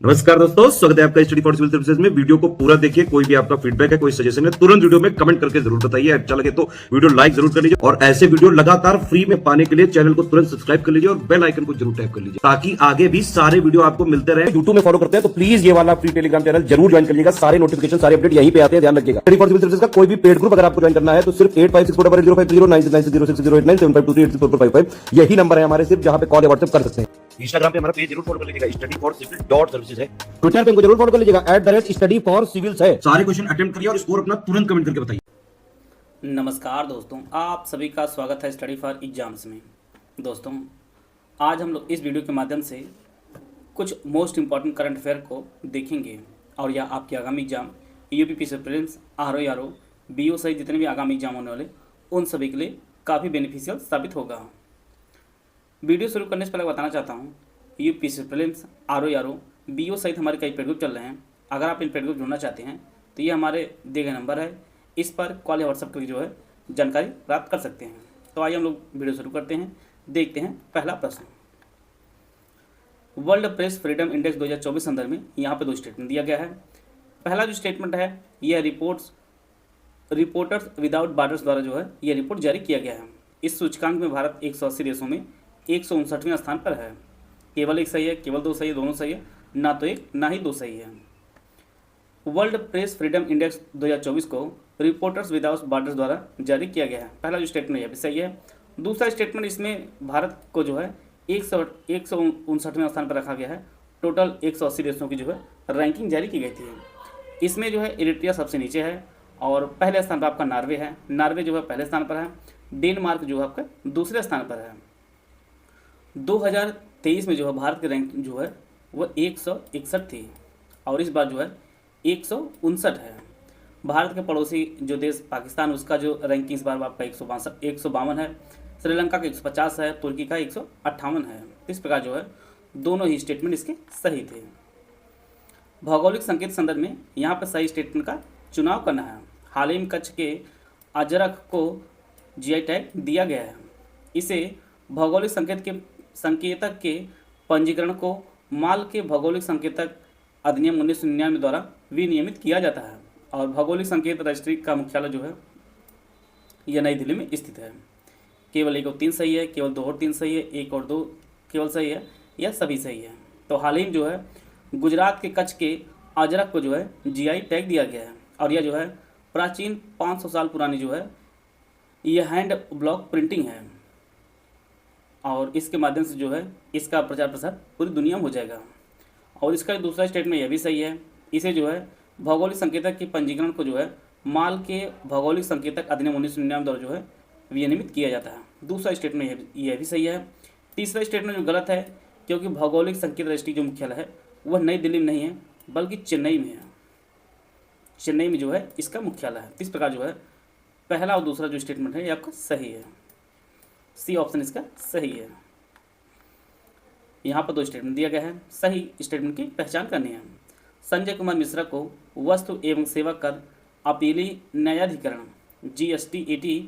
नमस्कार दोस्तों, स्वागत है आपका स्टडी फॉर सिविल सर्विसेज में। वीडियो को पूरा देखिए। कोई भी आपका फीडबैक है, कोई सजेशन है, तुरंत वीडियो में कमेंट करके जरूर बताइए। अच्छा लगे तो वीडियो लाइक जरूर कर लीजिए और ऐसे वीडियो लगातार फ्री में पाने के लिए चैनल को तुरंत सब्सक्राइब कर लीजिए और बेल आइकन को जरूर टैप कर लीजिए ताकि आगे भी सारे वीडियो आपको मिलते रहे। यूट्यूब में फॉलो करते हैं तो प्लीज ये वाला फ्री टेलीग्राम चैनल जरूर ज्वाइन करिएगा। सारे नोटिफिकेशन, सारे अपडेट यहीं पे आते हैं, ध्यान रखिएगा। स्टडी फॉर सिविल सर्विसेज का कोई भी पेड ग्रुप अगर आपको ज्वाइन करना है तो सिर्फ 8564809606097423864555 यही नंबर है हमारे, सिर्फ जहां पे कॉल या व्हाट्सएप कर सकते हैं। इंस्टाग्राम पे हमारा पेज जरूर फॉलो कर लीजिएगा, स्टडी फॉर सिविल .सर्विसेज है। ट्विटर पे हमको जरूर फॉलो कर लीजिएगा, @study for civils है। सारे क्वेश्चन अटेम्प्ट करिए और स्कोर अपना तुरंत कमेंट करके बताइए। नमस्कार दोस्तों, आप सभी का स्वागत है स्टडी फॉर एग्जाम्स में। दोस्तों, आज हम लोग इस वीडियो के माध्यम से कुछ मोस्ट इंपॉर्टेंट करंट अफेयर को देखेंगे और यह आपके आगामी exam UPPSC prelims, RO, BO सहित जितने भी आगामी एग्जाम होने वाले उन सभी के लिए काफ़ी बेनिफिशियल साबित होगा। वीडियो शुरू करने से पहले बताना चाहता हूँ, यूपीपीएससी प्रीलिम्स, आरओ, बीओ सहित हमारे कई पेड ग्रुप चल रहे हैं। अगर आप इन पेड ग्रुप जुड़ना चाहते हैं तो ये हमारे दिए गए नंबर है, इस पर कॉल या व्हाट्सएप करके जो है जानकारी प्राप्त कर सकते हैं। तो आइए हम लोग वीडियो शुरू करते हैं। देखते हैं पहला प्रश्न। वर्ल्ड प्रेस फ्रीडम इंडेक्स 2024 संदर्भ में यहाँ पे दो स्टेटमेंट दिया गया है। पहला जो स्टेटमेंट है, यह रिपोर्टर्स विदाउट बॉर्डर्स द्वारा जो है यह रिपोर्ट जारी किया गया है। इस सूचकांक में भारत 180 देशों में 159वें स्थान पर है। केवल एक सही है, केवल दो सही है, दोनों सही है, ना तो एक ना ही दो सही है। वर्ल्ड प्रेस फ्रीडम इंडेक्स 2024 को रिपोर्टर्स विदाउट बॉर्डर्स द्वारा जारी किया गया है। पहला जो स्टेटमेंट यह भी सही है। दूसरा स्टेटमेंट, इसमें भारत को जो है 159वें स्थान पर रखा गया है। टोटल 180 देशों की जो है रैंकिंग जारी की गई थी। इसमें जो है इरिट्रिया सबसे नीचे है और पहले स्थान पर आपका नॉर्वे है। नॉर्वे जो है पहले स्थान पर है। डेनमार्क जो है आपका दूसरे स्थान पर है। 2023 में जो है भारत की रैंकिंग जो है वह 161 थी और इस बार जो है 159 है। भारत के पड़ोसी जो देश पाकिस्तान, उसका जो रैंकिंग इस बार आपका 152 है। श्रीलंका का 150 है, तुर्की का 158 है। इस प्रकार जो है दोनों ही स्टेटमेंट इसके सही थे। भौगोलिक संकेत संदर्भ में यहाँ पर सही स्टेटमेंट का चुनाव करना है। हाल ही में कच्छ के अजरक को जीआई टैग दिया गया है। इसे भौगोलिक संकेतक के पंजीकरण को माल के भौगोलिक संकेतक अधिनियम 1999 द्वारा विनियमित किया जाता है और भौगोलिक संकेत रजिस्ट्री का मुख्यालय जो है यह नई दिल्ली में स्थित है। केवल 1 और 3 सही है, केवल 2 और 3 सही है, 1 और 2 केवल सही है, या सभी सही है। तो हाल ही में जो है गुजरात के कच्छ के अजरक को जो है जीआई टैग दिया गया है और यह जो है प्राचीन 500 साल पुरानी जो है यह हैंड ब्लॉक प्रिंटिंग है और इसके माध्यम से जो है इसका प्रचार प्रसार पूरी दुनिया में हो जाएगा। और इसका दूसरा स्टेटमेंट यह भी सही है। इसे जो है भौगोलिक संकेतक के पंजीकरण को जो है माल के भौगोलिक संकेतक अधिनियम 1999 द्वारा जो है विनियमित किया जाता है। दूसरा स्टेटमेंट यह भी सही है। तीसरा स्टेटमेंट जो गलत है, क्योंकि भौगोलिक संकेत रजिस्ट्री जो मुख्यालय है वह नई दिल्ली में नहीं है बल्कि चेन्नई में है। चेन्नई में जो है इसका मुख्यालय है। इस प्रकार जो है पहला और दूसरा जो स्टेटमेंट है ये आपका सही है। सी ऑप्शन इसका सही है। यहाँ पर दो स्टेटमेंट दिया गया है, सही स्टेटमेंट की पहचान करनी है। संजय कुमार मिश्रा को वस्तु एवं सेवा कर अपीली न्यायाधिकरण GST-AT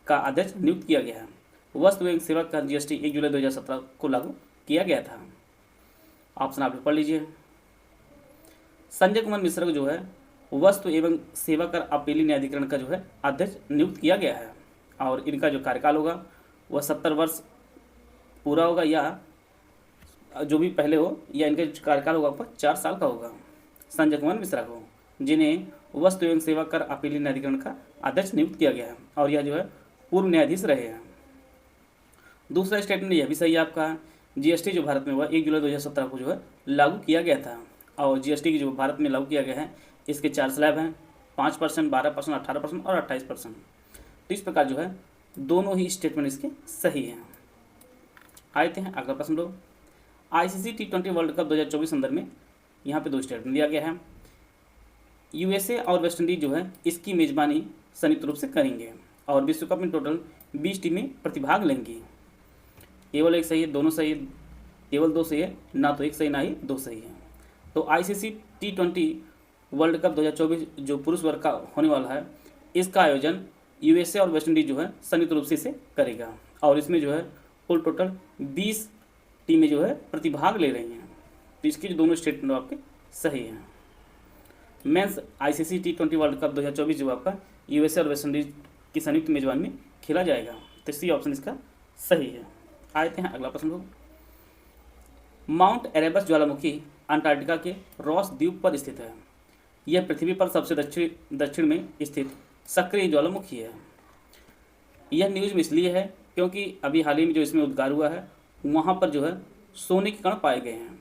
का अध्यक्ष नियुक्त किया गया है। वस्तु एवं सेवा कर GST 1 जुलाई 2017 को लागू किया गया था। ऑप्शन आप पढ़ लीजिए। संजय कुमार मिश्रा को जो है वस्तु एवं सेवा कर अपीली न्यायाधिकरण का जो है अध्यक्ष नियुक्त किया गया है और इनका जो कार्यकाल होगा वह 70 वर्ष पूरा होगा या जो भी पहले हो, या इनका कार्यकाल होगा आपका 4 साल का होगा। संजय कुमार मिश्रा को, जिन्हें वस्तु एवं सेवा कर अपीली न्यायाधिकरण का अध्यक्ष नियुक्त किया गया है और यह जो है पूर्व न्यायाधीश रहे हैं। दूसरा स्टेटमेंट यह भी सही है आपका। GST जो भारत में हुआ 1 जुलाई 2017 को जो है लागू किया गया था और GST की जो भारत में लागू किया गया है इसके 4 स्लैब हैं, 5%, 12%, 18% और 28%। तो इस प्रकार जो है दोनों ही स्टेटमेंट इसके सही हैं। आते हैं अगला प्रश्न लोग। ICC T20 वर्ल्ड कप 2024 संदर्भ में यहाँ पे दो स्टेटमेंट दिया गया है। USA और वेस्ट इंडीज जो है इसकी मेजबानी संयुक्त रूप से करेंगे और विश्व कप में टोटल 20 टीमें प्रतिभाग लेंगी। केवल एक सही है, दोनों सही है, केवल 2 सही है, ना तो एक सही ना ही 2 सही है। तो ICC T20 वर्ल्ड कप 2024 जो पुरुष वर्ग का होने वाला है इसका आयोजन USA और वेस्ट इंडीज जो है संयुक्त रूप से इसे करेगा और इसमें जो है कुल टोटल 20 टीमें जो है प्रतिभाग ले रही हैं। तो इसके जो दोनों स्टेटमेंट आपके सही है। Mains ICC T20 world cup 2024 जो आपका यूएसए और वेस्ट इंडीज की संयुक्त मेजबानी में खेला जाएगा, तो सी ऑप्शन इसका सही है। आते हैं अगला प्रश्न को। माउंट एरेबस ज्वालामुखी अंटार्कटिका के रॉस द्वीप पर स्थित है। यह पृथ्वी पर सबसे दक्षिण में स्थित सक्रिय ज्वालामुखी है। यह न्यूज़ में इसलिए है क्योंकि अभी हाल ही में जो इसमें उद्गार हुआ है वहाँ पर जो है सोने के कण पाए गए हैं,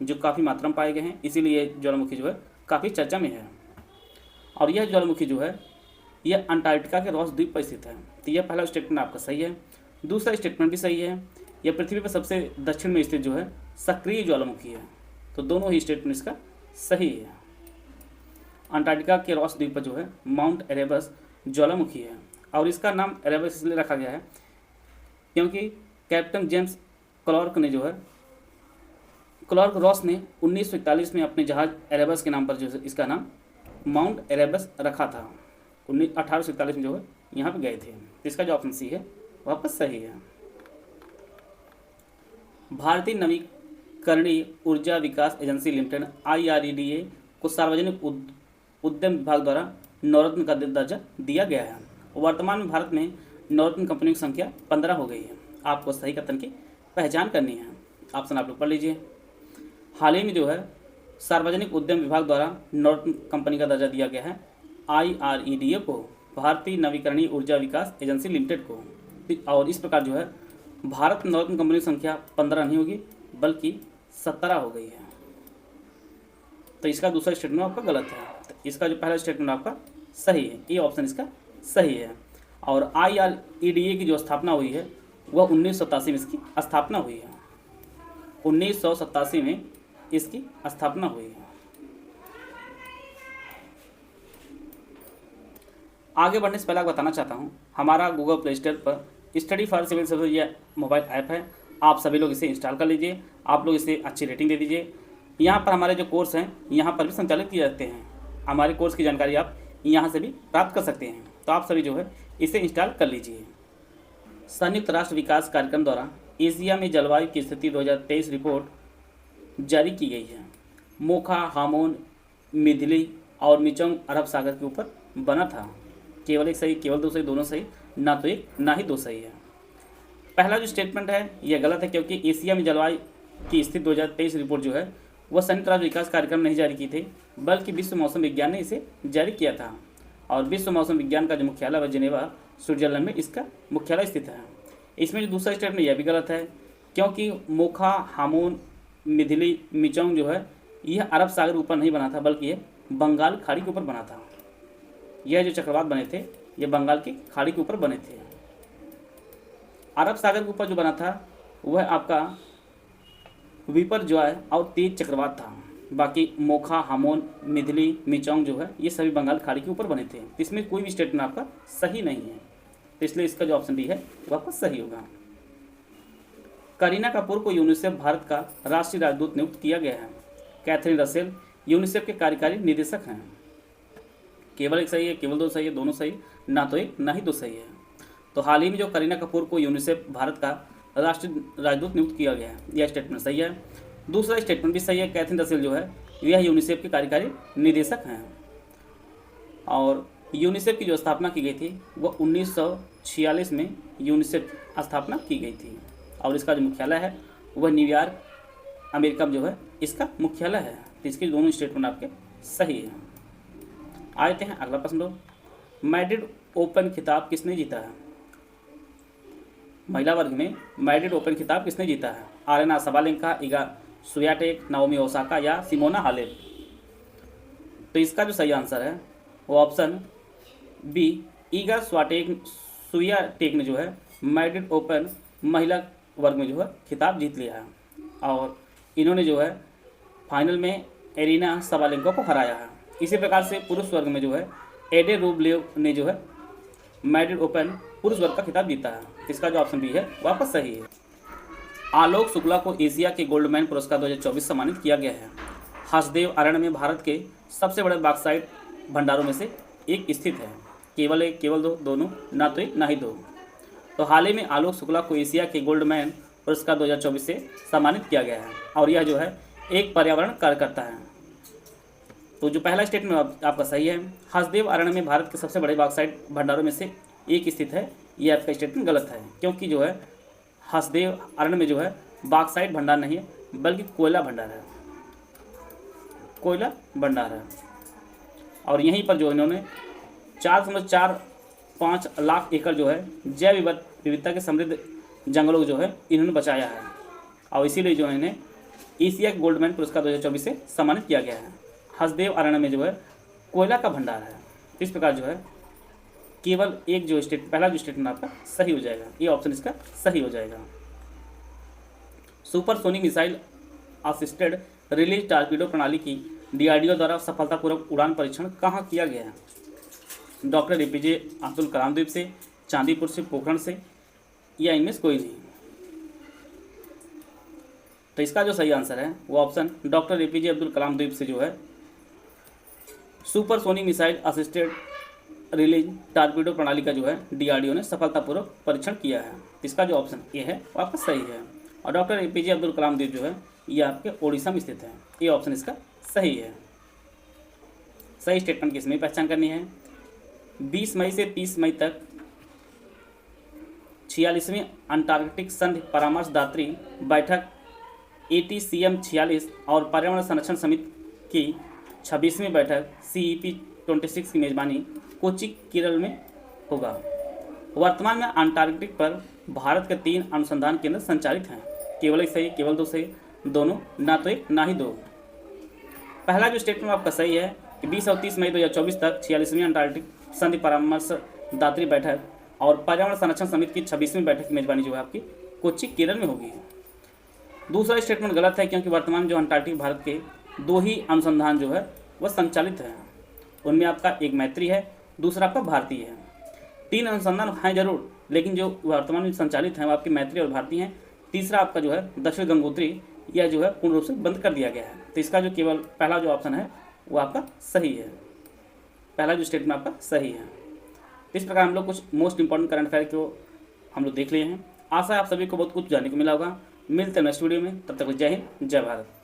जो काफ़ी मात्रा में पाए गए हैं, इसीलिए यह ज्वालामुखी जो है काफ़ी चर्चा में है। और यह ज्वालामुखी जो है यह अंटार्कटिका के रॉस द्वीप पर स्थित है। तो यह पहला स्टेटमेंट आपका सही है। दूसरा स्टेटमेंट भी सही है, यह पृथ्वी पर सबसे दक्षिण में स्थित जो है सक्रिय ज्वालामुखी है। तो दोनों ही स्टेटमेंट इसका सही है। अंटार्कटिका के रॉस द्वीप पर जो है माउंट एरेबस ज्वालामुखी है, और इसका नाम एरेबस इसलिए रखा गया है क्योंकि कैप्टन जेम्स क्लार्क रॉस ने 1941 में अपने जहाज एरेबस के नाम पर जो है इसका नाम माउंट एरेबस रखा था। 1841 में जो है यहाँ पे गए थे। तो इसका जो ऑप्शन सी है वह पर सही है। भारतीय नवीकरणीय ऊर्जा विकास एजेंसी लिमिटेड IREDA को सार्वजनिक उद्यम विभाग द्वारा नवरत्न का दर्जा दिया गया है। वर्तमान में भारत में नवरत्न कंपनियों की संख्या 15 हो गई है। आपको सही कथन की पहचान करनी है। ऑप्शन आप लोग पढ़ लीजिए। हाल ही में जो है सार्वजनिक उद्यम विभाग द्वारा नवरत्न कंपनी का दर्जा दिया गया है IREDA को, भारतीय नवीकरणीय ऊर्जा विकास एजेंसी लिमिटेड को। और इस प्रकार जो है भारत में नवरत्न कंपनी की संख्या 15 नहीं होगी बल्कि 17 हो गई है। तो इसका दूसरा स्टेटमेंट आपका गलत है। तो इसका जो पहला स्टेटमेंट आपका सही है, ये ऑप्शन इसका सही है। और IREDA की जो स्थापना हुई है वह 1987 में इसकी स्थापना हुई है। 1987 में इसकी स्थापना हुई है। आगे बढ़ने से पहले बताना चाहता हूँ, हमारा गूगल प्ले स्टोर पर स्टडी फॉर सिविल सर्विस यह मोबाइल ऐप है। आप सभी लोग इसे इंस्टॉल कर लीजिए। आप लोग इसे अच्छी रेटिंग दे दीजिए। यहाँ पर हमारे जो कोर्स हैं यहाँ पर भी संचालित किए जाते हैं। हमारे कोर्स की जानकारी आप यहाँ से भी प्राप्त कर सकते हैं। तो आप सभी जो है इसे इंस्टॉल कर लीजिए। संयुक्त राष्ट्र विकास कार्यक्रम द्वारा एशिया में जलवायु की स्थिति 2023 रिपोर्ट जारी की गई है। मोखा, हामोन, मिथिली और मिचोंग अरब सागर के ऊपर बना था। केवल एक सही, केवल दो सही, दोनों सही, ना तो एक ना ही दो सही है। पहला जो स्टेटमेंट है यह गलत है क्योंकि एशिया में जलवायु की स्थिति 2023 रिपोर्ट जो है वह संयुक्त राष्ट्र विकास कार्यक्रम नहीं जारी की थी बल्कि विश्व मौसम विज्ञान ने इसे जारी किया था। और विश्व मौसम विज्ञान का जो मुख्यालय वह जिनेवा, स्विट्जरलैंड में इसका मुख्यालय स्थित है। इसमें जो दूसरा स्टेटमेंट यह भी गलत है क्योंकि मोखा, हामोन, मिथिली, मिचोंग जो है यह अरब सागर के ऊपर नहीं बना था बल्कि यह बंगाल खाड़ी के ऊपर बना था। यह जो चक्रवात बने थे ये बंगाल की खाड़ी के ऊपर बने थे। अरब सागर के ऊपर जो बना था वह आपका विपर ज्वाय और तेज चक्रवात था। बाकी मोखा, हामोन, मिथिली, मिचोंग जो है ये सभी बंगाल खाड़ी के ऊपर बने थे। इसमें कोई भी स्टेटमेंट आपका सही नहीं है, तो इसलिए इसका जो ऑप्शन डी है वह आपका सही होगा। करीना कपूर को यूनिसेफ भारत का राष्ट्रीय राजदूत नियुक्त किया गया है। कैथरीन रसेल यूनिसेफ के कार्यकारी निदेशक हैं। केवल एक सही है, केवल दो सही है, दोनों सही, ना तो एक ना ही दो सही है। तो हाल ही में जो करीना कपूर को यूनिसेफ भारत का राष्ट्रीय राजदूत नियुक्त किया गया है, यह स्टेटमेंट सही है। दूसरा स्टेटमेंट भी सही है। कैथरीन रसेल जो है यह यूनिसेफ के कार्यकारी निदेशक हैं। और यूनिसेफ की जो स्थापना की गई थी वह 1946 में यूनिसेफ स्थापना की गई थी। और इसका जो मुख्यालय है वह न्यूयॉर्क, अमेरिका में जो है इसका मुख्यालय है। तो इसके दोनों स्टेटमेंट आपके सही हैं। आते हैं अगला प्रश्न। मैड्रिड ओपन खिताब किसने जीता है? महिला वर्ग में मैड्रिड ओपन खिताब किसने जीता है? Arena Sabalenka, Iga Swiatek, Naomi Osaka या सिमोना हालेप? तो इसका जो सही आंसर है वो ऑप्शन बी, ईगा स्वियाटेक ने जो है मैड्रिड ओपन महिला वर्ग में जो है खिताब जीत लिया है। और इन्होंने जो है फाइनल में एरिना सबालेंका को हराया है। इसी प्रकार से पुरुष वर्ग में जो है एडे रूबलेव ने जो है मैड्रिड ओपन पुरुष वर्ग का खिताब जीता है। इसका जो ऑप्शन बी है वापस सही है। आलोक शुक्ला को एशिया के गोल्डमैन पुरस्कार 2024 सम्मानित किया गया है। हसदेव अरण्य में भारत के सबसे बड़े बॉक्साइट भंडारों में से एक स्थित है। केवल एक, केवल दो, दोनों, ना तो एक ना ही दो। तो हाल ही में आलोक शुक्ला को एशिया के गोल्डमैन पुरस्कार 2024 से सम्मानित किया गया है। और यह जो है एक पर्यावरण कार्यकर्ता है। तो जो पहला स्टेटमेंट आपका सही है। हसदेव अरण्य में भारत के सबसे बड़े बॉक्साइट भंडारों में से एक स्थित है, ये आपका स्टेटमेंट गलत है, क्योंकि जो है हसदेव अरण्य में जो है बॉक्साइट भंडार नहीं है बल्कि कोयला भंडार है, कोयला भंडार है। और यहीं पर जो इन्होंने 4.45 लाख एकड़ जो है जैव विविधता के समृद्ध जंगलों को जो है इन्होंने बचाया है, और इसीलिए जो इन्हें एशिया गोल्डमैन पुरस्कार 2024 से सम्मानित किया गया है। हसदेव अरण्य में जो है कोयला का भंडार है। इस प्रकार जो है केवल एक जो पहला जो स्टेटमेंट आपका सही हो जाएगा, ये ऑप्शन इसका सही हो जाएगा। Supersonic missile assisted release torpedo प्रणाली की DRDO द्वारा सफलतापूर्वक उड़ान परीक्षण कहाँ किया गया है? डॉक्टर APJ अब्दुल कलाम द्वीप से, चांदीपुर से, पोखरण से, या इनमें से कोई नहीं। तो इसका जो सही आंसर है वो option doctor APJ Abdul Kalam द्वीप से जो है supersonic missile assisted release torpedo प्रणाली का जो है DRDO ने सफलतापूर्वक परीक्षण किया है। इसका जो ऑप्शन ए है वो आपका सही है। और डॉक्टर APJ अब्दुल कलाम द्वीप जो है ये आपके ओडिशा में स्थित है, ये ऑप्शन इसका सही है। सही स्टेटमेंट किस में पहचान करनी है? 20 मई से 30 मई तक 46वीं अंटार्कटिक संधि परामर्शदात्री बैठक ATCM 46 और पर्यावरण संरक्षण समिति की 26वीं बैठक CEP 26 की मेजबानी कोच्चि केरल में होगा। वर्तमान में अंटार्कटिक पर भारत के 3 अनुसंधान केंद्र संचालित हैं, केवल एक सही, केवल 2 सही, दोनों, ना तो एक ना ही दो। पहला जो स्टेटमेंट आपका सही है कि 20 और 30 मई 2024 तक 46वीं अंटार्कटिक संधि परामर्शदात्री बैठक और पर्यावरण संरक्षण समिति की 26वीं बैठक की मेजबानी जो है आपकी कोच्चि केरल में होगी। दूसरा स्टेटमेंट गलत है, क्योंकि वर्तमान जो अंटार्कटिक भारत के 2 ही अनुसंधान जो है वह संचालित है। उनमें आपका एक मैत्री है, दूसरा आपका भारतीय है। 3 अनुसंधान हैं जरूर, लेकिन जो वर्तमान में संचालित हैं वो आपकी मैत्री और भारतीय हैं। तीसरा आपका जो है दक्षिण गंगोत्री, यह जो है पूर्ण रूप से बंद कर दिया गया है। तो इसका जो केवल पहला जो ऑप्शन है वो आपका सही है, पहला जो स्टेटमेंट आपका सही है। इस प्रकार हम लोग कुछ मोस्ट इंपॉर्टेंट करंट अफेयर को हम लोग देख लिए हैं। आशा है आप सभी को बहुत कुछ जानने को मिला होगा। मिलते हैं नेक्स्ट वीडियो में, तब तक जय हिंद, जय भारत।